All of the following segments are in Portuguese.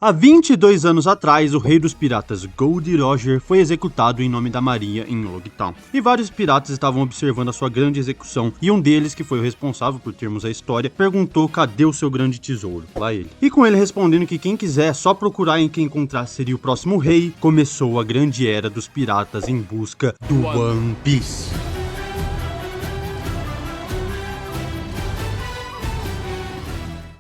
Há 22 anos atrás, o rei dos piratas Gold Roger foi executado em nome da marinha em Logtown. E vários piratas estavam observando a sua grande execução, e um deles, que foi o responsável por termos a história, perguntou cadê o seu grande tesouro, lá ele. E com ele respondendo que quem quiser só procurar em quem encontrar seria o próximo rei, começou a grande era dos piratas em busca do One Piece.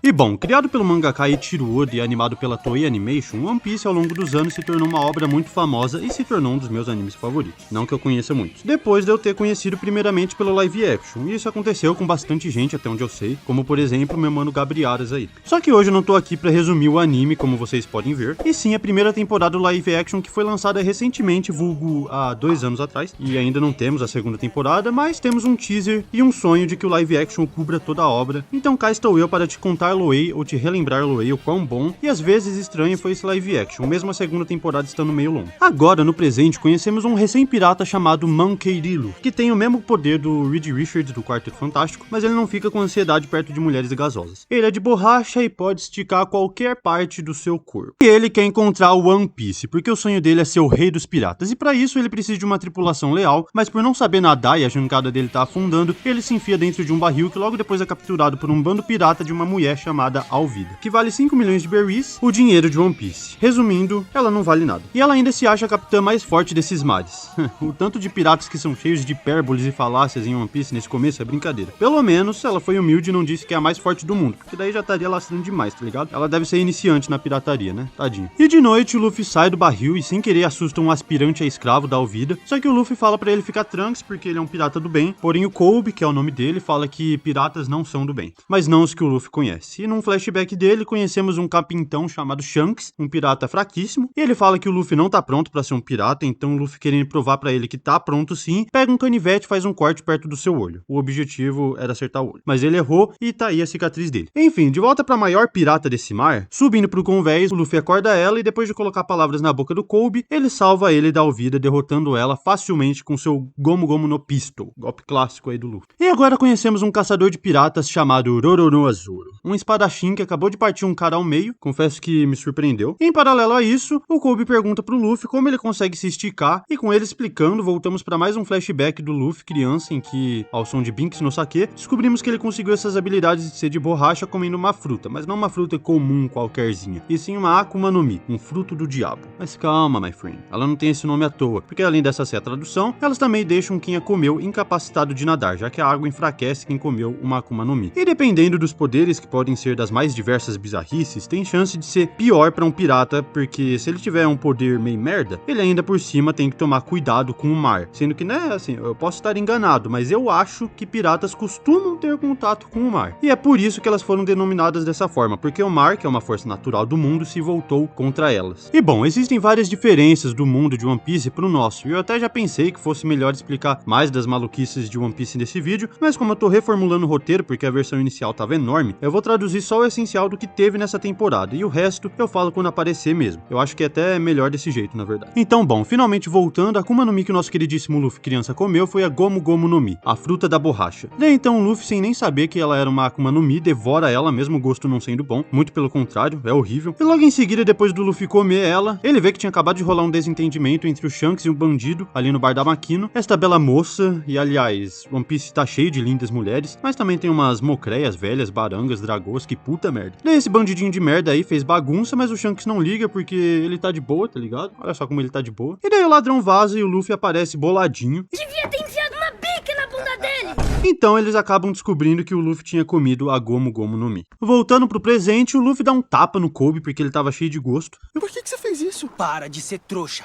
E bom, criado pelo mangaka Eiichiro Oda e animado pela Toei Animation, One Piece ao longo dos anos se tornou uma obra muito famosa e se tornou um dos meus animes favoritos, não que eu conheça muitos. Depois de eu ter conhecido primeiramente pelo live action, e isso aconteceu com bastante gente até onde eu sei, como por exemplo meu mano Gabriaras aí. Só que hoje eu não tô aqui pra resumir o anime, como vocês podem ver, e sim a primeira temporada do live action que foi lançada recentemente, vulgo há 2 anos atrás, e ainda não temos a segunda temporada, mas temos um teaser e um sonho de que o live action cubra toda a obra, então cá estou eu para te contar Loei ou te relembrar Loei o quão bom e às vezes estranho foi esse live action, mesmo a segunda temporada estando meio longa. Agora, no presente, conhecemos um recém-pirata chamado Monkey D. Luffy, que tem o mesmo poder do Reed Richards do Quarteto Fantástico, mas ele não fica com ansiedade perto de mulheres gasosas. Ele é de borracha e pode esticar qualquer parte do seu corpo. E ele quer encontrar o One Piece, porque o sonho dele é ser o rei dos piratas, e para isso ele precisa de uma tripulação leal, mas por não saber nadar e a jangada dele tá afundando, ele se enfia dentro de um barril que logo depois é capturado por um bando pirata de uma mulher chamada Alvida, que vale 5 milhões de berries, o dinheiro de One Piece. Resumindo, ela não vale nada. E ela ainda se acha a capitã mais forte desses mares. O tanto de piratas que são cheios de hipérboles e falácias em One Piece nesse começo é brincadeira. Pelo menos, ela foi humilde e não disse que é a mais forte do mundo, porque daí já estaria lastrando demais, tá ligado? Ela deve ser iniciante na pirataria, né? Tadinho. E de noite, o Luffy sai do barril e sem querer assusta um aspirante a escravo da Alvida, só que o Luffy fala pra ele ficar tranks porque ele é um pirata do bem, porém o Kobe, que é o nome dele, fala que piratas não são do bem, mas não os que o Luffy conhece. E num flashback dele, conhecemos um capitão chamado Shanks, um pirata fraquíssimo, e ele fala que o Luffy não tá pronto pra ser um pirata, então o Luffy, querendo provar pra ele que tá pronto sim, pega um canivete e faz um corte perto do seu olho. O objetivo era acertar o olho, mas ele errou e tá aí a cicatriz dele. Enfim, de volta pra maior pirata desse mar, subindo pro convés, o Luffy acorda ela e depois de colocar palavras na boca do Kobe, ele salva ele da Alvida, derrotando ela facilmente com seu Gomu Gomu no Pistol, golpe clássico aí do Luffy. E agora conhecemos um caçador de piratas chamado Roronoa-Zoro, um espadachim que acabou de partir um cara ao meio, confesso que me surpreendeu. E em paralelo a isso, o Kobe pergunta pro Luffy como ele consegue se esticar, e com ele explicando, voltamos para mais um flashback do Luffy criança, em que, ao som de Binks no sake, descobrimos que ele conseguiu essas habilidades de ser de borracha comendo uma fruta, mas não uma fruta comum qualquerzinha, e sim uma Akuma no Mi, um fruto do diabo. Mas calma, my friend, ela não tem esse nome à toa, porque além dessa ser a tradução, elas também deixam quem a comeu incapacitado de nadar, já que a água enfraquece quem comeu uma Akuma no Mi. E dependendo dos poderes, que podem ser das mais diversas bizarrices, tem chance de ser pior pra um pirata, porque se ele tiver um poder meio merda, ele ainda por cima tem que tomar cuidado com o mar, sendo que, né, assim, eu posso estar enganado, mas eu acho que piratas costumam ter contato com o mar, e é por isso que elas foram denominadas dessa forma, porque o mar, que é uma força natural do mundo, se voltou contra elas. E bom, existem várias diferenças do mundo de One Piece pro nosso, e eu até já pensei que fosse melhor explicar mais das maluquices de One Piece nesse vídeo, mas como eu tô reformulando o roteiro, porque a versão inicial tava enorme, eu vou traduzir só o essencial do que teve nessa temporada, e o resto eu falo quando aparecer mesmo. Eu acho que é até melhor desse jeito, na verdade. Então, bom, finalmente voltando, a Akuma no Mi que o nosso queridíssimo Luffy criança comeu foi a Gomu Gomu no Mi, a fruta da borracha. Daí então o Luffy, sem nem saber que ela era uma Akuma no Mi, devora ela, mesmo o gosto não sendo bom, muito pelo contrário, é horrível. E logo em seguida, depois do Luffy comer ela, ele vê que tinha acabado de rolar um desentendimento entre o Shanks e um bandido, ali no bar da Makino, esta bela moça, e aliás, One Piece tá cheio de lindas mulheres, mas também tem umas mocreias velhas, barangas, dragões, que puta merda. Daí esse bandidinho de merda aí fez bagunça, mas o Shanks não liga porque ele tá de boa, tá ligado? Olha só como ele tá de boa. E daí o ladrão vaza e o Luffy aparece boladinho. Devia ter enfiado uma bica na bunda dele! Então eles acabam descobrindo que o Luffy tinha comido a Gomu Gomu no Mi. Voltando pro presente, o Luffy dá um tapa no Kobe porque ele tava cheio de gosto. Por que você fez isso? Para de ser trouxa.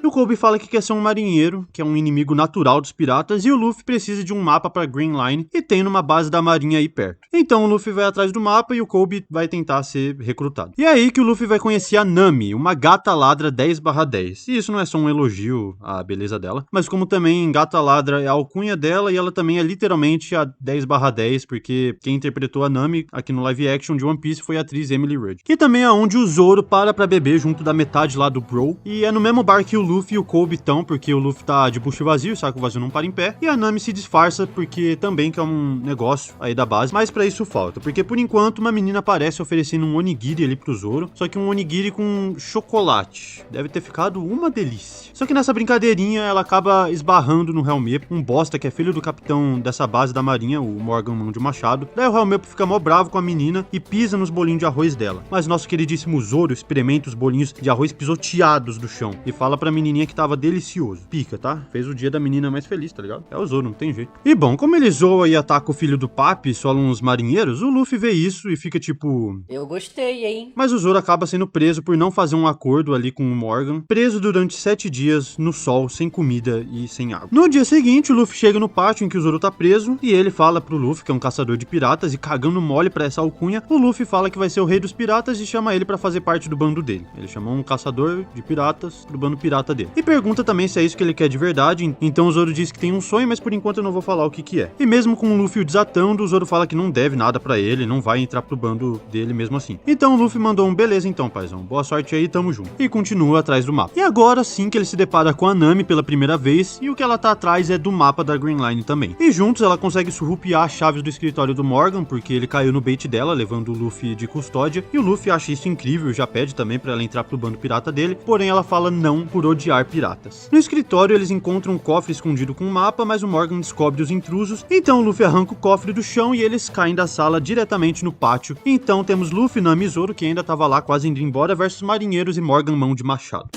E o Kobe fala que quer ser um marinheiro, que é um inimigo natural dos piratas, e o Luffy precisa de um mapa pra Green Line, e tem numa base da marinha aí perto. Então o Luffy vai atrás do mapa e o Kobe vai tentar ser recrutado. E é aí que o Luffy vai conhecer a Nami, uma gata ladra 10/10. E isso não é só um elogio à beleza dela, mas como também gata ladra é a alcunha dela, e ela também é literalmente a 10/10, porque quem interpretou a Nami aqui no live action de One Piece foi a atriz Emily Rudd. Que também é onde o Zoro para pra beber junto da metade lá do Bro, e é no mesmo bar que o Luffy Luffy e o Kobe estão porque o Luffy tá de bucho vazio, o saco vazio não para em pé, e a Nami se disfarça porque também quer um negócio aí da base, mas pra isso falta, porque por enquanto uma menina aparece oferecendo um onigiri ali pro Zoro, só que um onigiri com chocolate. Deve ter ficado uma delícia. Só que nessa brincadeirinha ela acaba esbarrando no Helmepo, um bosta que é filho do capitão dessa base da marinha, o Morgan Mão de Machado. Daí o Helmepo fica mó bravo com a menina e pisa nos bolinhos de arroz dela. Mas nosso queridíssimo Zoro experimenta os bolinhos de arroz pisoteados do chão e fala pra menininha que tava delicioso. Pica, tá? Fez o dia da menina mais feliz, tá ligado? É o Zoro, não tem jeito. E bom, como ele zoa e ataca o filho do Papi e sola uns marinheiros, o Luffy vê isso e fica tipo... Eu gostei, hein? Mas o Zoro acaba sendo preso por não fazer um acordo ali com o Morgan, preso durante 7 dias no sol, sem comida e sem água. No dia seguinte, o Luffy chega no pátio em que o Zoro tá preso e ele fala pro Luffy, que é um caçador de piratas, e cagando mole pra essa alcunha, o Luffy fala que vai ser o rei dos piratas e chama ele pra fazer parte do bando dele. Ele chamou um caçador de piratas pro bando pirata dele. E pergunta também se é isso que ele quer de verdade, então o Zoro diz que tem um sonho, mas por enquanto eu não vou falar o que é. E mesmo com o Luffy o desatando, o Zoro fala que não deve nada pra ele, não vai entrar pro bando dele mesmo assim. Então o Luffy mandou um beleza então, paizão, boa sorte aí, tamo junto. E continua atrás do mapa. E agora sim que ele se depara com a Nami pela primeira vez, e o que ela tá atrás é do mapa da Green Line também. E juntos ela consegue surrupiar as chaves do escritório do Morgan, porque ele caiu no bait dela, levando o Luffy de custódia, e o Luffy acha isso incrível, já pede também pra ela entrar pro bando pirata dele, porém ela fala não por odiar piratas. No escritório eles encontram um cofre escondido com um mapa, mas o Morgan descobre os intrusos, então o Luffy arranca o cofre do chão e eles caem da sala diretamente no pátio. Então temos Luffy, Nami e Zoro, que ainda tava lá quase indo embora, versus marinheiros e Morgan Mão de Machado.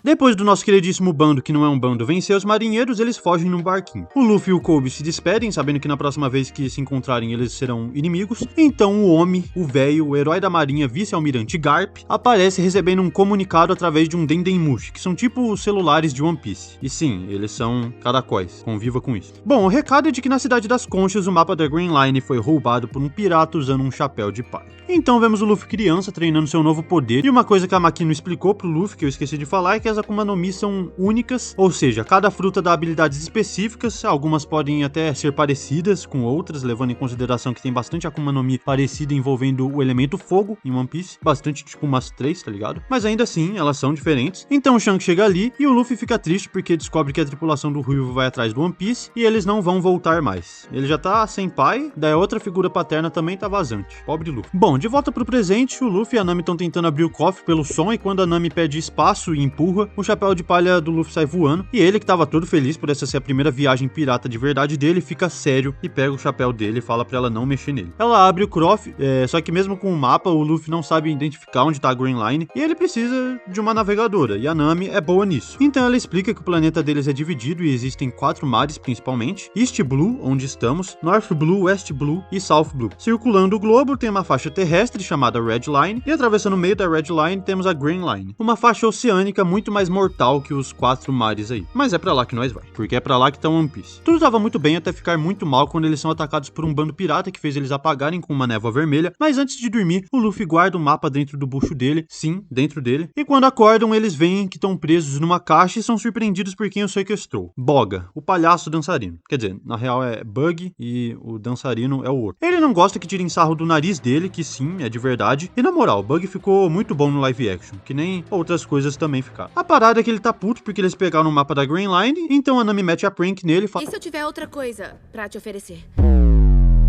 Depois do nosso queridíssimo bando, que não é um bando, vencer os marinheiros, eles fogem num barquinho. O Luffy e o Kobe se despedem, sabendo que na próxima vez que se encontrarem eles serão inimigos. Então o Omi, o velho, o herói da marinha, vice-almirante Garp, aparece recebendo um comunicado através de um Dendemushi, que são tipo os celulares de One Piece. E sim, eles são caracóis, conviva com isso. Bom, o recado é de que na Cidade das Conchas o mapa da Green Line foi roubado por um pirata usando um chapéu de palha. Então vemos o Luffy criança treinando seu novo poder, e uma coisa que a Makino explicou pro Luffy, que eu esqueci de falar, é que as Akuma no Mi são únicas, ou seja, cada fruta dá habilidades específicas, algumas podem até ser parecidas com outras, levando em consideração que tem bastante Akuma no Mi parecida envolvendo o elemento fogo em One Piece, bastante tipo umas 3, tá ligado? Mas ainda assim, elas são diferentes. Então o Shanks chega ali e o Luffy fica triste porque descobre que a tripulação do Ruivo vai atrás do One Piece e eles não vão voltar mais. Ele já tá sem pai, daí a outra figura paterna também tá vazante. Pobre Luffy. Bom, de volta pro presente, o Luffy e a Nami estão tentando abrir o cofre pelo som e quando a Nami pede espaço e empurra, o chapéu de palha do Luffy sai voando, e ele, que tava todo feliz por essa ser a primeira viagem pirata de verdade dele, fica sério e pega o chapéu dele e fala pra ela não mexer nele. Ela abre o cofre, só que mesmo com o mapa, o Luffy não sabe identificar onde tá a Green Line, e ele precisa de uma navegadora, e a Nami é boa nisso. Então ela explica que o planeta deles é dividido e existem 4 mares principalmente, East Blue, onde estamos, North Blue, West Blue e South Blue. Circulando o globo tem uma faixa terrestre chamada Red Line, e atravessando o meio da Red Line temos a Green Line, uma faixa oceânica muito mais mortal que os 4 mares aí. Mas é pra lá que nós vai, porque é pra lá que tá One Piece. Tudo tava muito bem até ficar muito mal quando eles são atacados por um bando pirata que fez eles apagarem com uma névoa vermelha, mas antes de dormir, o Luffy guarda o mapa dentro do bucho dele, sim, dentro dele, e quando acordam eles veem que estão presos numa caixa e são surpreendidos por quem o sequestrou. Boga, o palhaço dançarino. Quer dizer, na real é Bug e o dançarino é o outro. Ele não gosta que tirem sarro do nariz dele, que sim, é de verdade, e na moral, o Bug ficou muito bom no live action, que nem outras coisas também ficaram. A parada é que ele tá puto porque eles pegaram o mapa da Green Line, então a Nami mete a prank nele E se eu tiver outra coisa pra te oferecer?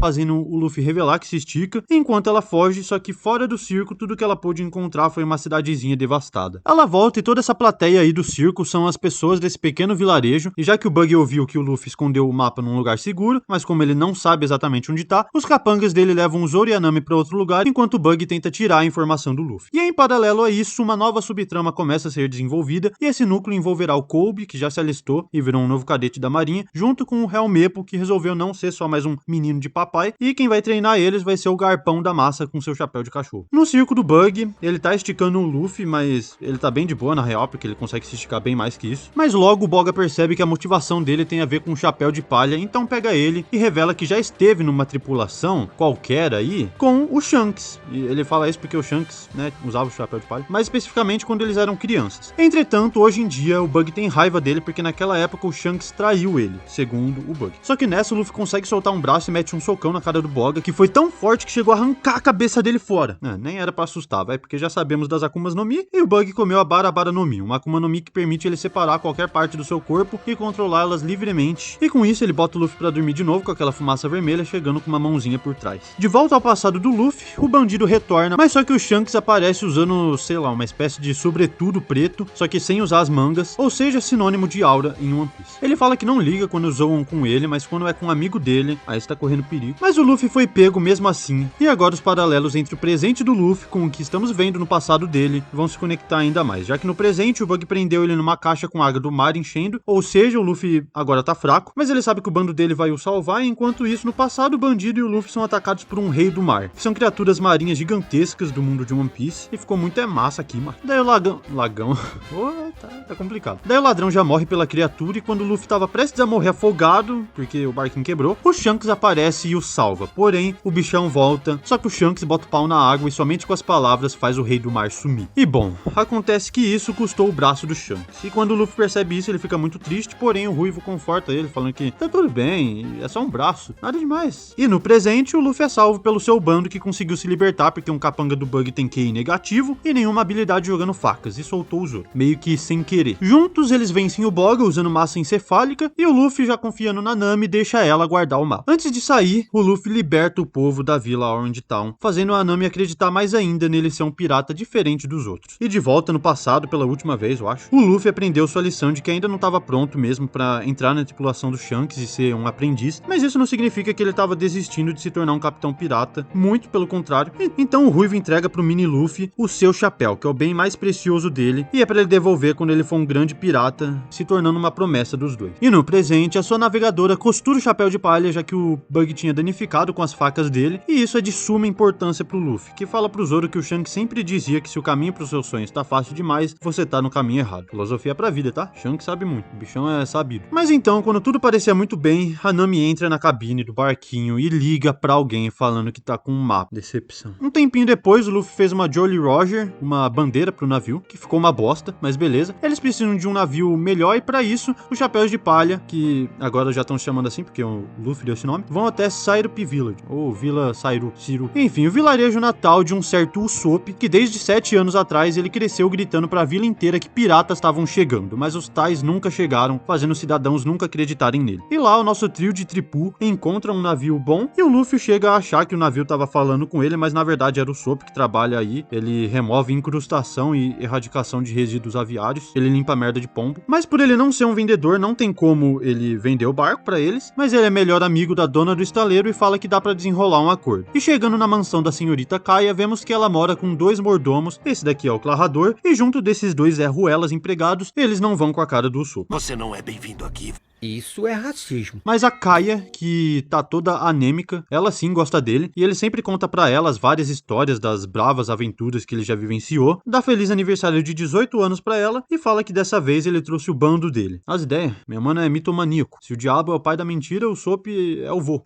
fazendo o Luffy revelar que se estica, enquanto ela foge, só que fora do circo, tudo que ela pôde encontrar foi uma cidadezinha devastada. Ela volta e toda essa plateia aí do circo são as pessoas desse pequeno vilarejo, e já que o Bug ouviu que o Luffy escondeu o mapa num lugar seguro, mas como ele não sabe exatamente onde tá, os capangas dele levam o Zoro e a Nami pra outro lugar, enquanto o Bug tenta tirar a informação do Luffy. E em paralelo a isso, uma nova subtrama começa a ser desenvolvida, e esse núcleo envolverá o Kobe, que já se alistou e virou um novo cadete da marinha, junto com o Helmepo, que resolveu não ser só mais um menino de papai, papai, e quem vai treinar eles vai ser o Garpão da Massa com seu chapéu de cachorro. No circo do Bug, ele tá esticando o Luffy, mas ele tá bem de boa na real, porque ele consegue se esticar bem mais que isso. Mas logo o Boga percebe que a motivação dele tem a ver com o chapéu de palha, então pega ele e revela que já esteve numa tripulação qualquer aí com o Shanks. E ele fala isso porque o Shanks, né, usava o chapéu de palha, mais especificamente quando eles eram crianças. Entretanto, hoje em dia o Bug tem raiva dele porque naquela época o Shanks traiu ele, segundo o Bug. Só que nessa o Luffy consegue soltar um braço e mete um socão na cara do Boga, que foi tão forte que chegou a arrancar a cabeça dele fora. Nem era pra assustar, vai, porque já sabemos das Akumas no Mi, e o Bug comeu a Barabara no Mi, uma Akuma no Mi que permite ele separar qualquer parte do seu corpo e controlá-las livremente. E com isso ele bota o Luffy pra dormir de novo com aquela fumaça vermelha, chegando com uma mãozinha por trás. De volta ao passado do Luffy, o bandido retorna, mas só que o Shanks aparece usando, sei lá, uma espécie de sobretudo preto, só que sem usar as mangas, ou seja, sinônimo de aura em One Piece. Ele fala que não liga quando zoam com ele, mas quando é com um amigo dele, aí está correndo perigo. Mas o Luffy foi pego mesmo assim, e agora os paralelos entre o presente do Luffy com o que estamos vendo no passado dele vão se conectar ainda mais, já que no presente o Bug prendeu ele numa caixa com água do mar enchendo, ou seja, o Luffy agora tá fraco, mas ele sabe que o bando dele vai o salvar, e enquanto isso, no passado, o bandido e o Luffy são atacados por um rei do mar, que são criaturas marinhas gigantescas do mundo de One Piece, e ficou muito massa aqui, mano. Daí o Lagão... oh, tá complicado. Daí o ladrão já morre pela criatura, e quando o Luffy tava prestes a morrer afogado, porque o barquinho quebrou, o Shanks aparece e o salva. Porém, o bichão volta, só que o Shanks bota o pau na água e somente com as palavras faz o rei do mar sumir. E bom, acontece que isso custou o braço do Shanks. E quando o Luffy percebe isso, ele fica muito triste, porém o Ruivo conforta ele, falando que tá tudo bem, é só um braço, nada demais. E no presente, o Luffy é salvo pelo seu bando que conseguiu se libertar porque um capanga do Bug tem QI negativo e nenhuma habilidade jogando facas, e soltou o Zoro, meio que sem querer. Juntos, eles vencem o Boga usando massa encefálica, e o Luffy, já confiando na Nami, deixa ela guardar o mapa. Antes de sair, o Luffy liberta o povo da vila Orange Town, fazendo a Nami acreditar mais ainda nele ser um pirata diferente dos outros. E de volta no passado, pela última vez, eu acho, o Luffy aprendeu sua lição de que ainda não estava pronto mesmo pra entrar na tripulação do Shanks e ser um aprendiz, mas isso não significa que ele estava desistindo de se tornar um capitão pirata, muito pelo contrário. Então o Ruivo entrega pro mini Luffy o seu chapéu, que é o bem mais precioso dele, e é pra ele devolver quando ele for um grande pirata, se tornando uma promessa dos dois. E no presente, a sua navegadora costura o chapéu de palha, já que o Bug tinha danificado com as facas dele, e isso é de suma importância pro Luffy, que fala pro Zoro que o Shanks sempre dizia que se o caminho pros seus sonhos tá fácil demais, você tá no caminho errado. Filosofia pra vida, tá? Shanks sabe muito, o bichão é sabido. Mas então, quando tudo parecia muito bem, a Nami entra na cabine do barquinho e liga pra alguém falando que tá com um mapa. Decepção. Um tempinho depois, o Luffy fez uma Jolly Roger, uma bandeira pro navio, que ficou uma bosta, mas beleza. Eles precisam de um navio melhor e pra isso, os chapéus de palha, que agora já estão chamando assim porque o Luffy deu esse nome, vão até Syrup Village, ou Vila Siru. Enfim, o vilarejo natal de um certo Usopp, que desde 7 anos atrás ele cresceu gritando pra vila inteira que piratas estavam chegando, mas os tais nunca chegaram, fazendo os cidadãos nunca acreditarem nele. E lá o nosso trio de tripu encontra um navio bom e o Luffy chega a achar que o navio tava falando com ele, mas na verdade era o Usopp que trabalha aí. Ele remove incrustação e erradicação de resíduos aviários, ele limpa merda de pombo, mas por ele não ser um vendedor, não tem como ele vender o barco pra eles, mas ele é melhor amigo da dona do estaleiro e fala que dá pra desenrolar um acordo. E chegando na mansão da senhorita Kaia, vemos que ela mora com 2 mordomos, esse daqui é o Clarrador, e junto desses 2 Ruelas empregados, eles não vão com a cara do Usopp. Você não é bem-vindo aqui. Isso é racismo. Mas a Kaia, que tá toda anêmica, ela sim gosta dele, e ele sempre conta pra ela as várias histórias das bravas aventuras que ele já vivenciou, dá feliz aniversário de 18 anos pra ela, e fala que dessa vez ele trouxe o bando dele. As ideias, minha mana é mitomaníaco. Se o diabo é o pai da mentira, o Usopp é o vô.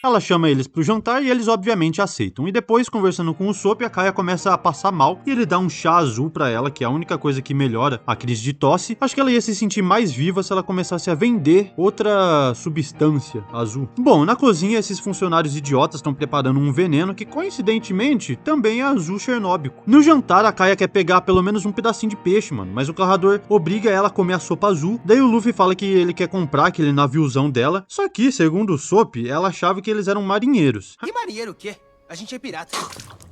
Ela chama eles pro jantar e eles obviamente aceitam. E depois, conversando com o Usopp, a Kaia começa a passar mal e ele dá um chá azul pra ela, que é a única coisa que melhora a crise de tosse. Acho que ela ia se sentir mais viva se ela começasse a vender outra substância azul. Bom, na cozinha, esses funcionários idiotas estão preparando um veneno que, coincidentemente, também é azul chernóbico. No jantar, a Kaia quer pegar pelo menos um pedacinho de peixe, mano, mas o Clarrador obriga ela a comer a sopa azul. Daí o Luffy fala que ele quer comprar aquele naviozão dela, só que, segundo o Usopp, ela achava que eles eram marinheiros. Que marinheiro o quê? A gente é pirata.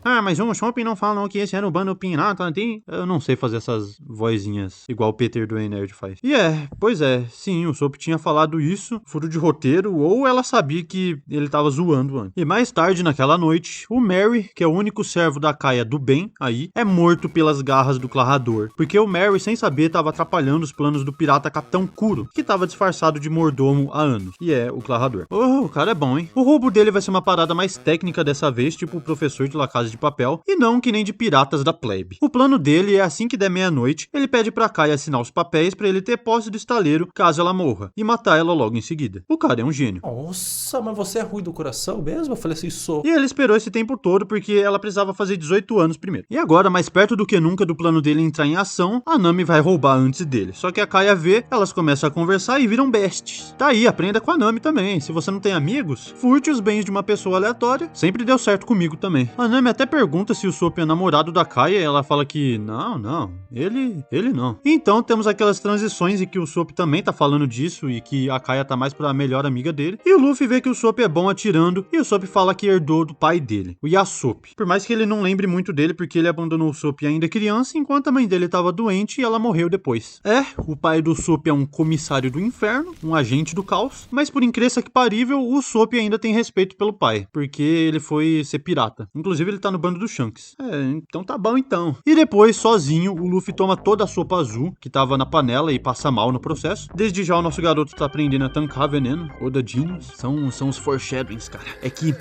Ah, mas o shopping não falam que esse era o bando pirata, tem? Eu não sei fazer essas vozinhas igual o Peter do Nerd faz. E pois é, sim, o Soap tinha falado isso, furo de roteiro, ou ela sabia que ele tava zoando antes. E mais tarde, naquela noite, o Mary, que é o único servo da Kaia do bem aí, é morto pelas garras do Clarrador, porque o Mary, sem saber, tava atrapalhando os planos do pirata Capitão Kuro, que tava disfarçado de mordomo há anos, e é o Clarrador. Oh, o cara é bom, hein? O roubo dele vai ser uma parada mais técnica dessa vez, tipo o professor de La Casa de Papel, e não que nem de piratas da plebe. O plano dele é assim que der meia-noite, ele pede pra Kaia assinar os papéis pra ele ter posse do estaleiro caso ela morra, e matar ela logo em seguida. O cara é um gênio. Nossa, mas você é ruim do coração mesmo? Eu falei assim, sou. E ele esperou esse tempo todo porque ela precisava fazer 18 anos primeiro. E agora, mais perto do que nunca do plano dele entrar em ação, a Nami vai roubar antes dele. Só que a Kaia vê, elas começam a conversar e viram besties. Tá aí, aprenda com a Nami também. Se você não tem amigos, furte os bens de uma pessoa aleatória. Sempre deu certo comigo também. A Nami até pergunta se o Soap é namorado da Kaia e ela fala que não, ele não. Então temos aquelas transições em que o Soap também tá falando disso e que a Kaia tá mais pra melhor amiga dele. E o Luffy vê que o Soap é bom atirando e o Soap fala que herdou do pai dele, o Yasop. Por mais que ele não lembre muito dele porque ele abandonou o Soap ainda criança, enquanto a mãe dele tava doente e ela morreu depois. O pai do Soap é um comissário do inferno, um agente do caos, mas por incrível que parível, o Soap ainda tem respeito pelo pai, porque ele foi ser pirata. Inclusive ele tá no bando do Shanks. Então tá bom então. E depois, sozinho, o Luffy toma toda a sopa azul que tava na panela e passa mal no processo. Desde já o nosso garoto tá aprendendo a tancar veneno. Oda Genius. São os foreshadowings, cara. É que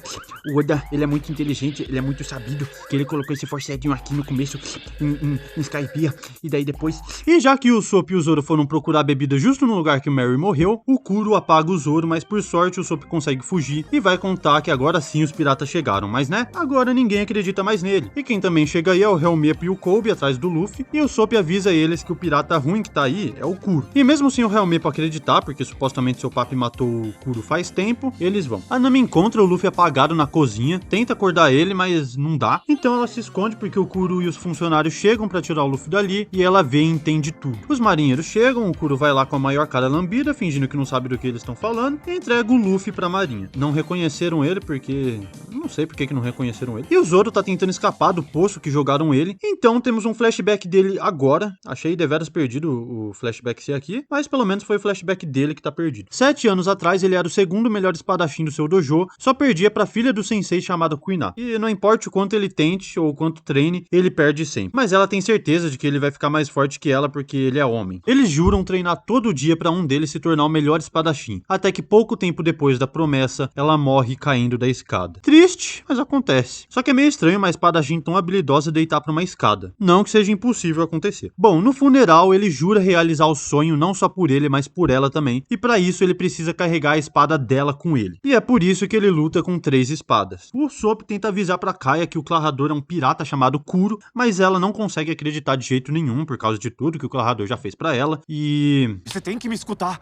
o Oda, ele é muito inteligente, ele é muito sabido, que ele colocou esse foreshadowing aqui no começo em Skypiea, e daí depois... E já que o Soap e o Zoro foram procurar bebida justo no lugar que o Mary morreu, o Kuro apaga o Zoro, mas por sorte o Soap consegue fugir e vai contar que agora sim os piratas chegaram, mas agora ninguém acredita mais nele. E quem também chega aí é o Helmepo e o Kobe atrás do Luffy, e o Soap avisa eles que o pirata ruim que tá aí é o Kuro. E mesmo sem o Helmepo acreditar, porque supostamente seu papi matou o Kuro faz tempo, eles vão. A Nami encontra o Luffy apagado na cozinha, tenta acordar ele, mas não dá. Então ela se esconde porque o Kuro e os funcionários chegam pra tirar o Luffy dali e ela vê e entende tudo. Os marinheiros chegam, o Kuro vai lá com a maior cara lambida, fingindo que não sabe do que eles estão falando, e entrega o Luffy pra marinha. Não reconheceram ele porque... não sei por que não reconheceram ele. E o Zoro tá tentando escapar do poço que jogaram ele, então temos um flashback dele agora. Achei deveras perdido o flashback ser aqui, mas pelo menos foi o flashback dele que tá perdido. 7 anos atrás ele era o segundo melhor espadachim do seu dojo, só perdia pra filha do sensei chamada Kuina. E não importa o quanto ele tente ou o quanto treine, ele perde sempre. Mas ela tem certeza de que ele vai ficar mais forte que ela porque ele é homem. Eles juram treinar todo dia pra um deles se tornar o melhor espadachim, até que pouco tempo depois da promessa, ela morre caindo da escada. Triste, mas acontece. Só que é meio estranho uma espadachim tão habilidosa deitar pra uma escada. Não que seja impossível acontecer. Bom, no funeral ele jura realizar o sonho não só por ele, mas por ela também, e pra isso ele precisa carregar a espada dela com ele. E é por isso que ele luta com 3 espadas. O Soap tenta avisar pra Kaia que o Clarrador é um pirata chamado Kuro, mas ela não consegue acreditar de jeito nenhum por causa de tudo que o Clarrador já fez pra ela, e... Você tem que me escutar.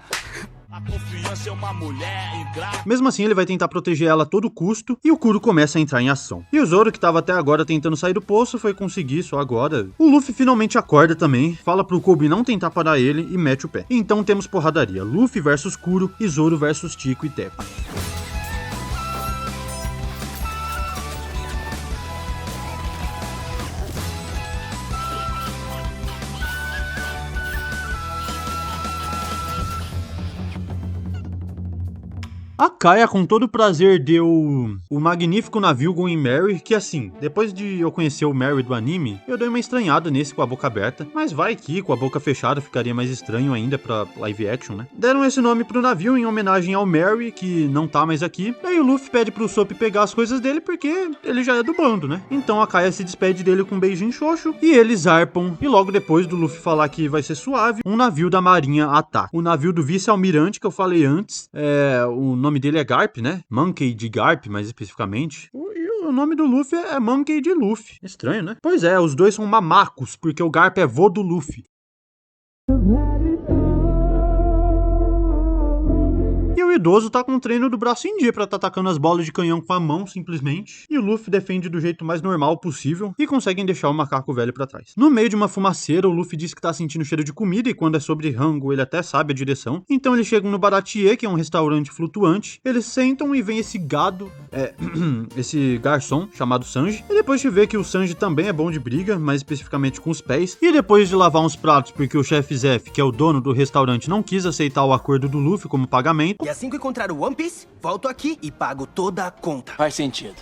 A confiança é uma mulher ingrata. Mesmo assim, ele vai tentar proteger ela a todo custo, e o Kuro começa a entrar em ação. E o Zoro, que tava até agora tentando sair do poço, foi conseguir só agora. O Luffy finalmente acorda também, fala pro Kobe não tentar parar ele e mete o pé. Então temos porradaria, Luffy versus Kuro e Zoro versus Tico e Teco. A Kaia, com todo prazer, deu o magnífico navio Going Merry, que assim, depois de eu conhecer o Merry do anime, eu dei uma estranhada nesse com a boca aberta, mas vai que com a boca fechada ficaria mais estranho ainda pra live action, né? Deram esse nome pro navio em homenagem ao Merry, que não tá mais aqui, e aí o Luffy pede pro Soap pegar as coisas dele porque ele já é do bando, né? Então a Kaia se despede dele com um beijinho xoxo, e eles zarpam, e logo depois do Luffy falar que vai ser suave, um navio da marinha ataca. O navio do vice-almirante que eu falei antes, o nome dele é Garp, né? Monkey de Garp, mais especificamente. E o nome do Luffy é Monkey de Luffy. Estranho, né? Pois é, os dois são mamacos, porque o Garp é vô do Luffy. E o idoso tá com um treino do braço em dia pra tá atacando as bolas de canhão com a mão, simplesmente. E o Luffy defende do jeito mais normal possível e conseguem deixar o macaco velho pra trás. No meio de uma fumaceira, o Luffy diz que tá sentindo cheiro de comida e quando é sobre rango ele até sabe a direção. Então eles chegam no Baratie, que é um restaurante flutuante. Eles sentam e vem esse gado, esse garçom chamado Sanji. E depois de ver que o Sanji também é bom de briga, mais especificamente com os pés. E depois de lavar uns pratos porque o chefe Zeff, que é o dono do restaurante, não quis aceitar o acordo do Luffy como pagamento. E assim que encontrar o One Piece, volto aqui e pago toda a conta. Faz sentido.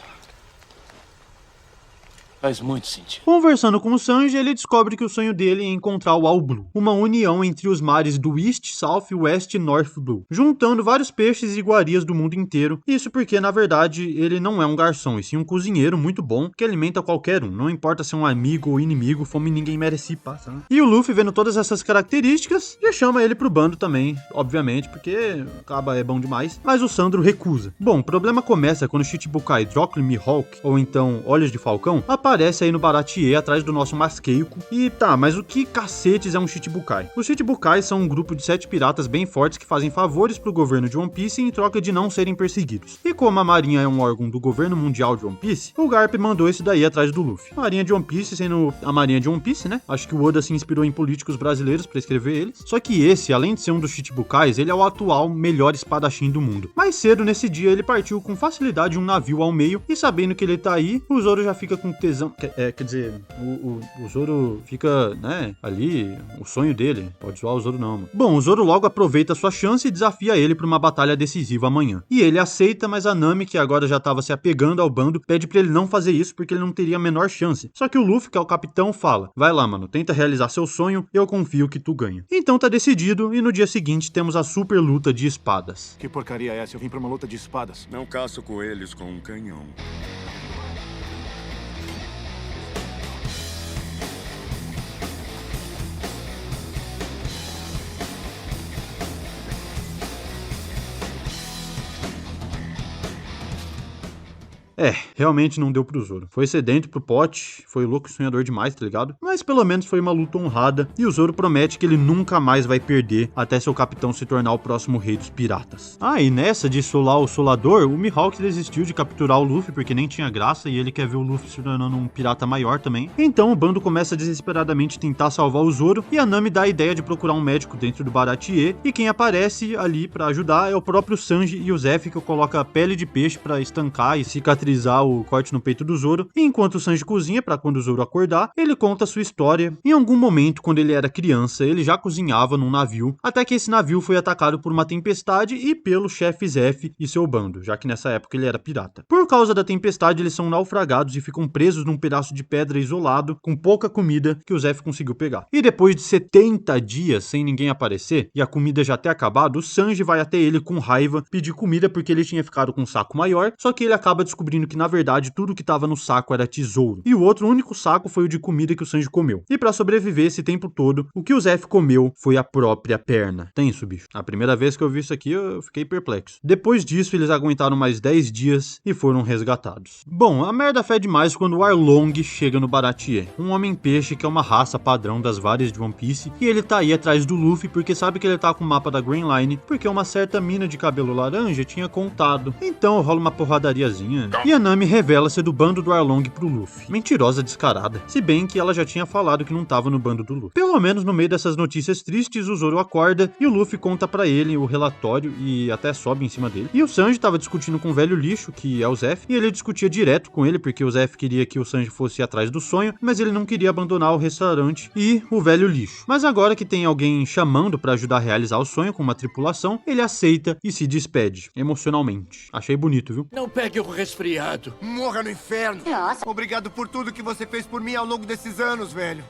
Faz muito sentido. Conversando com o Sanji, ele descobre que o sonho dele é encontrar o All Blue, uma união entre os mares do East, South, West e North Blue, juntando vários peixes e iguarias do mundo inteiro. Isso porque, na verdade, ele não é um garçom, e sim um cozinheiro muito bom que alimenta qualquer um, não importa se é um amigo ou inimigo, fome ninguém merece passar. E o Luffy, vendo todas essas características, já chama ele pro bando também, obviamente, porque o Kaba é bom demais, mas o Sandro recusa. Bom, o problema começa quando Shichibukai Drockly Mihawk, ou então Olhos de Falcão, aparece aí no Baratie atrás do nosso Masqueico. E tá, mas o que cacetes é um Shichibukai? Os Shichibukais são um grupo de 7 piratas bem fortes que fazem favores pro governo de One Piece em troca de não serem perseguidos. E como a marinha é um órgão do governo mundial de One Piece, o Garp mandou esse daí atrás do Luffy. A marinha de One Piece sendo a marinha de One Piece, né? Acho que o Oda se inspirou em políticos brasileiros pra escrever eles. Só que esse, além de ser um dos Shichibukais, ele é o atual melhor espadachim do mundo. Mais cedo nesse dia ele partiu com facilidade um navio ao meio e sabendo que ele tá aí, o Zoro já fica com tesão. Quer dizer, o Zoro fica, né, ali, o sonho dele. Pode zoar o Zoro não, mano. Bom, o Zoro logo aproveita a sua chance e desafia ele pra uma batalha decisiva amanhã. E ele aceita, mas a Nami, que agora já tava se apegando ao bando, pede pra ele não fazer isso porque ele não teria a menor chance. Só que o Luffy, que é o capitão, fala: vai lá, mano, tenta realizar seu sonho, eu confio que tu ganha. Então tá decidido, e no dia seguinte temos a super luta de espadas. Que porcaria é essa? Eu vim pra uma luta de espadas. Não caço coelhos com um canhão. Realmente não deu pro Zoro. Foi sedento pro pote, foi louco e sonhador demais, tá ligado? Mas pelo menos foi uma luta honrada, e o Zoro promete que ele nunca mais vai perder até seu capitão se tornar o próximo rei dos piratas. Ah, e nessa de solar o solador, o Mihawk desistiu de capturar o Luffy porque nem tinha graça e ele quer ver o Luffy se tornando um pirata maior também. Então o bando começa desesperadamente a tentar salvar o Zoro, e a Nami dá a ideia de procurar um médico dentro do Baratie, e quem aparece ali pra ajudar é o próprio Sanji e o Zeff, que coloca a pele de peixe pra estancar e cicatrizar o corte no peito do Zoro. E enquanto o Sanji cozinha pra quando o Zoro acordar, ele conta a sua história. Em algum momento, quando ele era criança, ele já cozinhava num navio, até que esse navio foi atacado por uma tempestade e pelo chefe Zeff e seu bando, já que nessa época ele era pirata. Por causa da tempestade, eles são naufragados e ficam presos num pedaço de pedra isolado, com pouca comida que o Zeff conseguiu pegar. E depois de 70 dias sem ninguém aparecer, e a comida já ter acabado, o Sanji vai até ele com raiva pedir comida porque ele tinha ficado com um saco maior, só que ele acaba descobrindo que na verdade tudo que tava no saco era tesouro. E o outro único saco foi o de comida que o Sanji comeu. E pra sobreviver esse tempo todo, o que o Zeff comeu foi a própria perna. Tenso, bicho. A primeira vez que eu vi isso aqui, eu fiquei perplexo. Depois disso, eles aguentaram mais 10 dias e foram resgatados. Bom, a merda fede mais quando o Arlong chega no Baratie, um homem-peixe que é uma raça padrão das várias de One Piece, e ele tá aí atrás do Luffy porque sabe que ele tá com o mapa da Grand Line, porque uma certa mina de cabelo laranja tinha contado. Então rola uma porradariazinha, e a Nami revela ser do bando do Arlong pro Luffy. Mentirosa descarada. Se bem que ela já tinha falado que não tava no bando do Luffy. Pelo menos no meio dessas notícias tristes, o Zoro acorda e o Luffy conta pra ele o relatório e até sobe em cima dele. E o Sanji tava discutindo com o velho lixo, que é o Zeff, e ele discutia direto com ele porque o Zeff queria que o Sanji fosse atrás do sonho, mas ele não queria abandonar o restaurante e o velho lixo. Mas agora que tem alguém chamando pra ajudar a realizar o sonho com uma tripulação, ele aceita e se despede, emocionalmente. Achei bonito, viu? Não pegue o resfriado. Morra no inferno. Nossa. Obrigado por tudo que você fez por mim ao longo desses anos, velho.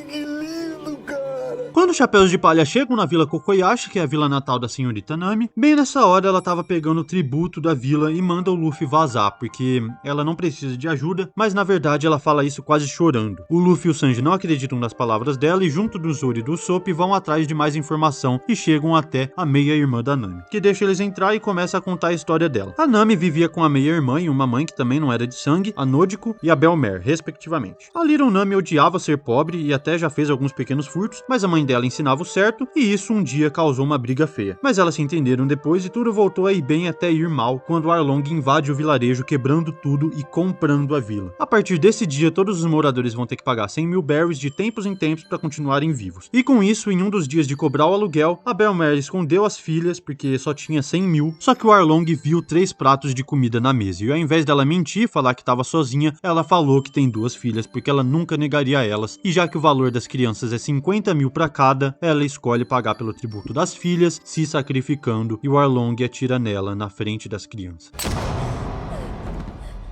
Que lindo, cara. Quando os Chapéus de Palha chegam na Vila Kokoyashi, que é a vila natal da senhorita Nami, bem nessa hora ela tava pegando o tributo da vila e manda o Luffy vazar, porque ela não precisa de ajuda, mas na verdade ela fala isso quase chorando. O Luffy e o Sanji não acreditam nas palavras dela e junto do Zoro e do Usopp vão atrás de mais informação e chegam até a meia-irmã da Nami, que deixa eles entrar e começa a contar a história dela. A Nami vivia com a meia-irmã e uma mãe que também não era de sangue, a Nodiko e a Belmer, respectivamente. A Little Nami odiava ser pobre e até já fez alguns pequenos furtos, mas a mãe dela ensinava o certo, e isso um dia causou uma briga feia. Mas elas se entenderam depois e tudo voltou a ir bem até ir mal, quando o Arlong invade o vilarejo, quebrando tudo e comprando a vila. A partir desse dia, todos os moradores vão ter que pagar 100 mil berries de tempos em tempos para continuarem vivos. E com isso, em um dos dias de cobrar o aluguel, a Bell-mère escondeu as filhas, porque só tinha 100 mil, só que o Arlong viu 3 pratos de comida na mesa, e ao invés dela mentir e falar que estava sozinha, ela falou que tem 2 filhas, porque ela nunca negaria elas, e já que o valor das crianças é 50 mil para cada, ela escolhe pagar pelo tributo das filhas, se sacrificando, e o Arlong atira nela na frente das crianças.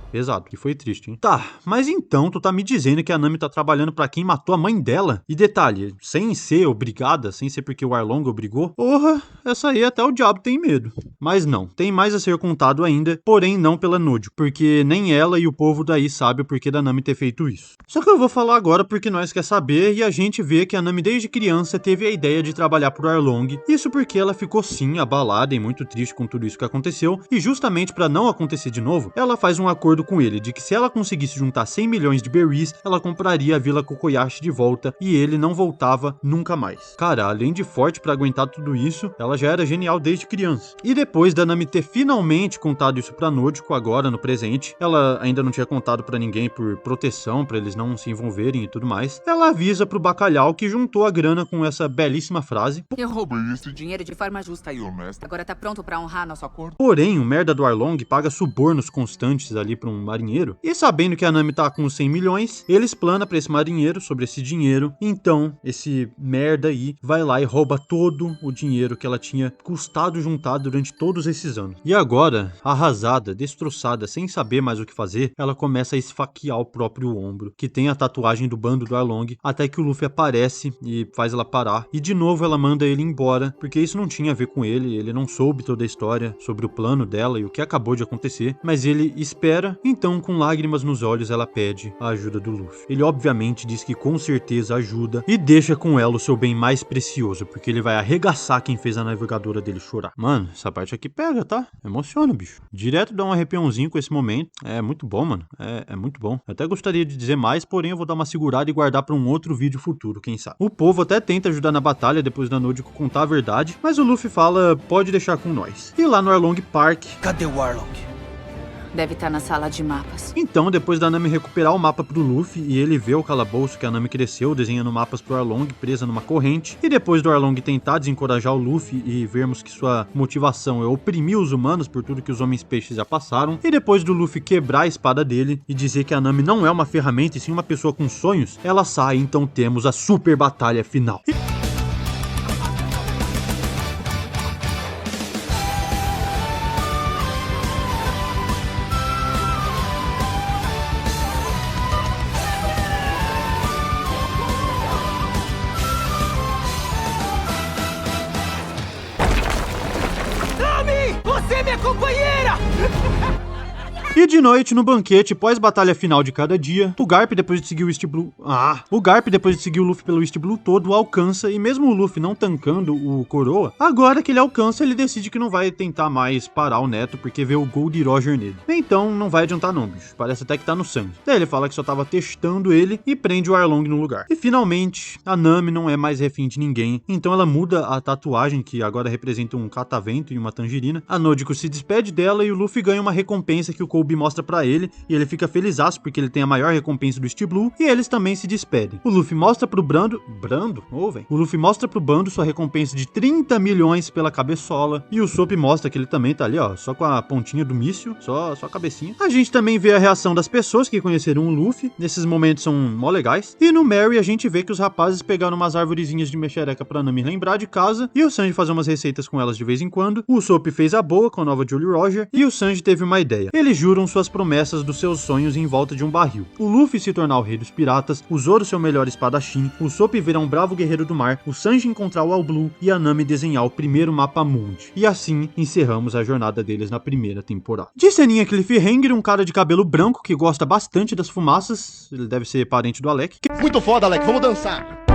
Pesado, e foi triste, hein? Tá, mas então tu tá me dizendo que a Nami tá trabalhando pra quem matou a mãe dela? E detalhe, sem ser obrigada, sem ser porque o Arlong obrigou? Porra, essa aí até o diabo tem medo. Mas não, tem mais a ser contado ainda, porém não pela Nojo, porque nem ela e o povo daí sabe o porquê da Nami ter feito isso. Só que eu vou falar agora porque nós quer saber e a gente vê que a Nami desde criança teve a ideia de trabalhar pro Arlong, isso porque ela ficou sim abalada e muito triste com tudo isso que aconteceu, e justamente pra não acontecer de novo, ela faz um acordo com ele, de que se ela conseguisse juntar 100 milhões de berries, ela compraria a Vila Kokoyashi de volta e ele não voltava nunca mais. Cara, além de forte pra aguentar tudo isso, ela já era genial desde criança. E depois da Nami ter finalmente contado isso pra Nojiko agora no presente, ela ainda não tinha contado pra ninguém por proteção, pra eles não se envolverem e tudo mais, ela avisa pro Bacalhau que juntou a grana com essa belíssima frase: eu roubei esse dinheiro de forma justa e honesta. Agora tá pronto pra honrar nosso acordo. Porém, o merda do Arlong paga subornos constantes ali pra um marinheiro, e sabendo que a Nami tá com 100 milhões, ele explana pra esse marinheiro sobre esse dinheiro. Então, esse merda aí vai lá e rouba todo o dinheiro que ela tinha custado juntar durante todos esses anos. E agora, arrasada, destroçada, sem saber mais o que fazer, ela começa a esfaquear o próprio ombro, que tem a tatuagem do bando do Arlong, até que o Luffy aparece e faz ela parar. E de novo ela manda ele embora, porque isso não tinha a ver com ele não soube toda a história sobre o plano dela e o que acabou de acontecer, mas ele espera. Então, com lágrimas nos olhos, ela pede a ajuda do Luffy. Ele obviamente diz que com certeza ajuda e deixa com ela o seu bem mais precioso, porque ele vai arregaçar quem fez a navegadora dele chorar. Mano, essa parte aqui pega, tá? Emociona, bicho. Direto dá um arrepiãozinho com esse momento. É muito bom, mano. É muito bom. Eu até gostaria de dizer mais, porém eu vou dar uma segurada e guardar pra um outro vídeo futuro, quem sabe. O povo até tenta ajudar na batalha depois da Nojiko contar a verdade, mas o Luffy fala, pode deixar com nós. E lá no Arlong Park... Cadê o Arlong? Deve estar na sala de mapas. Então, depois da Nami recuperar o mapa pro Luffy e ele ver o calabouço que a Nami cresceu desenhando mapas pro Arlong presa numa corrente, e depois do Arlong tentar desencorajar o Luffy e vermos que sua motivação é oprimir os humanos por tudo que os homens peixes já passaram, e depois do Luffy quebrar a espada dele e dizer que a Nami não é uma ferramenta e sim uma pessoa com sonhos, ela sai, então temos a super batalha final. Você é minha companheira! E de noite, no banquete, pós-batalha final de cada dia, o Garp, depois de seguir o East Blue... O Garp, depois de seguir o Luffy pelo East Blue todo, alcança, e mesmo o Luffy não tancando o Coroa, agora que ele alcança, ele decide que não vai tentar mais parar o Neto, porque vê o Gold Roger nele. Então, não vai adiantar não, bicho. Parece até que tá no sangue. Daí ele fala que só tava testando ele e prende o Arlong no lugar. E finalmente, a Nami não é mais refém de ninguém, então ela muda a tatuagem, que agora representa um catavento e uma tangerina. A Nojiko se despede dela e o Luffy ganha uma recompensa que o Kobe mostra pra ele, e ele fica felizaço porque ele tem a maior recompensa do East Blue, e eles também se despedem. O Luffy mostra pro O Luffy mostra pro bando sua recompensa de 30 milhões pela cabeçola, e o Sop mostra que ele também tá ali, ó, só com a pontinha do míssil, só a cabecinha. A gente também vê a reação das pessoas que conheceram o Luffy, nesses momentos são mó legais, e no Mary a gente vê que os rapazes pegaram umas arvorezinhas de mexereca pra Nami lembrar de casa, e o Sanji fazer umas receitas com elas de vez em quando. O Sop fez a boa com a nova Jolly Roger, e o Sanji teve uma ideia. Eles juram suas promessas dos seus sonhos em volta de um barril. O Luffy se tornar o rei dos piratas, o Zoro seu melhor espadachim, o Sop virar um bravo guerreiro do mar, o Sanji encontrar o All Blue e a Nami desenhar o primeiro mapa mundi. E assim encerramos a jornada deles na primeira temporada. De ceninha Cliffhanger, um cara de cabelo branco que gosta bastante das fumaças, ele deve ser parente do Alec. Muito foda, Alec, vamos dançar!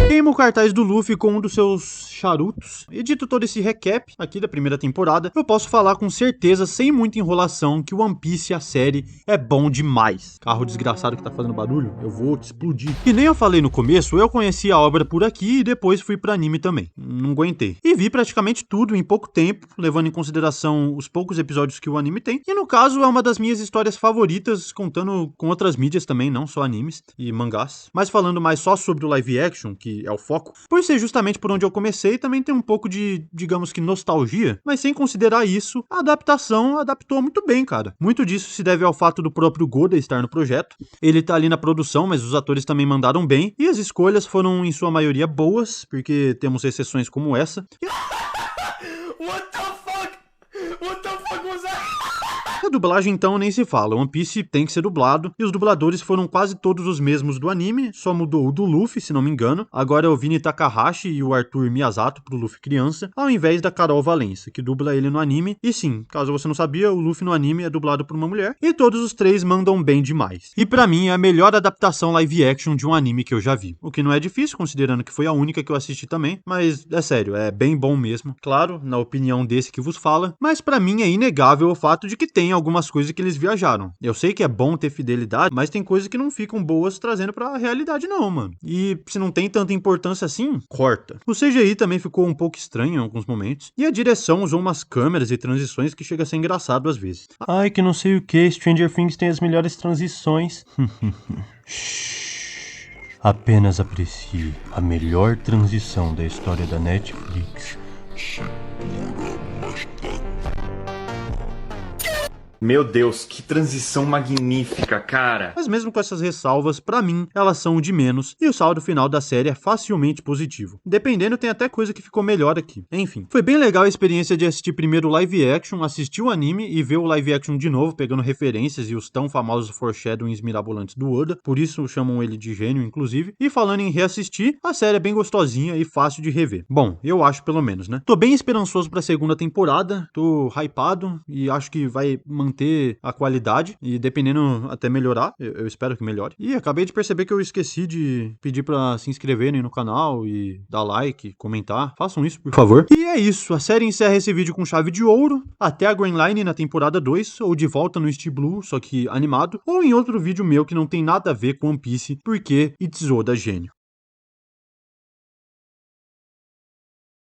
Queima o cartaz do Luffy com um dos seus charutos e dito todo esse recap aqui da primeira temporada, eu posso falar com certeza, sem muita enrolação, que One Piece, a série, é bom demais. Carro desgraçado que tá fazendo barulho, eu vou te explodir. E nem eu falei no começo, eu conheci a obra por aqui e depois fui pra anime também. Não aguentei. E vi praticamente tudo em pouco tempo, levando em consideração os poucos episódios que o anime tem. E no caso, é uma das minhas histórias favoritas, contando com outras mídias também, não só animes e mangás. Mas falando mais só sobre o live action, que é o foco, por ser justamente por onde eu comecei, também tem um pouco de, digamos que, nostalgia, mas sem considerar isso, a adaptação adaptou muito bem, cara. Muito disso se deve ao fato do próprio Goda estar no projeto. Ele tá ali na produção, mas os atores também mandaram bem, e as escolhas foram, em sua maioria, boas, porque temos exceções como essa. A dublagem, então, nem se fala. One Piece tem que ser dublado, e os dubladores foram quase todos os mesmos do anime, só mudou o do Luffy, se não me engano. Agora é o Vini Takahashi e o Arthur Miyazato pro Luffy criança, ao invés da Carol Valença, que dubla ele no anime. E sim, caso você não sabia, o Luffy no anime é dublado por uma mulher, e todos os três mandam bem demais. E pra mim é a melhor adaptação live action de um anime que eu já vi. O que não é difícil, considerando que foi a única que eu assisti também, mas é sério, é bem bom mesmo. Claro, na opinião desse que vos fala, mas pra mim é inegável o fato de que tem algumas coisas que eles viajaram. Eu sei que é bom ter fidelidade, mas tem coisas que não ficam boas trazendo pra realidade não, mano. E se não tem tanta importância assim, corta. O CGI também ficou um pouco estranho em alguns momentos, e a direção usou umas câmeras e transições que chega a ser engraçado às vezes. Ai, que não sei o que, Stranger Things tem as melhores transições. Apenas aprecie a melhor transição da história da Netflix. Meu Deus, que transição magnífica, cara! Mas mesmo com essas ressalvas, pra mim, elas são o de menos, e o saldo final da série é facilmente positivo. Dependendo, tem até coisa que ficou melhor aqui. Enfim, foi bem legal a experiência de assistir primeiro o live action, assistir o anime e ver o live action de novo, pegando referências e os tão famosos foreshadowings mirabolantes do Oda, por isso chamam ele de gênio, inclusive. E falando em reassistir, a série é bem gostosinha e fácil de rever. Bom, eu acho pelo menos, né? Tô bem esperançoso pra segunda temporada, tô hypado e acho que vai manter a qualidade e dependendo até melhorar, eu espero que melhore. E acabei de perceber que eu esqueci de pedir pra se inscreverem no canal e dar like, comentar. Façam isso, por favor. E é isso, a série encerra esse vídeo com chave de ouro, até a Grand Line na temporada 2, ou de volta no Steel Blue, só que animado, ou em outro vídeo meu que não tem nada a ver com One Piece, porque It's Oda gênio.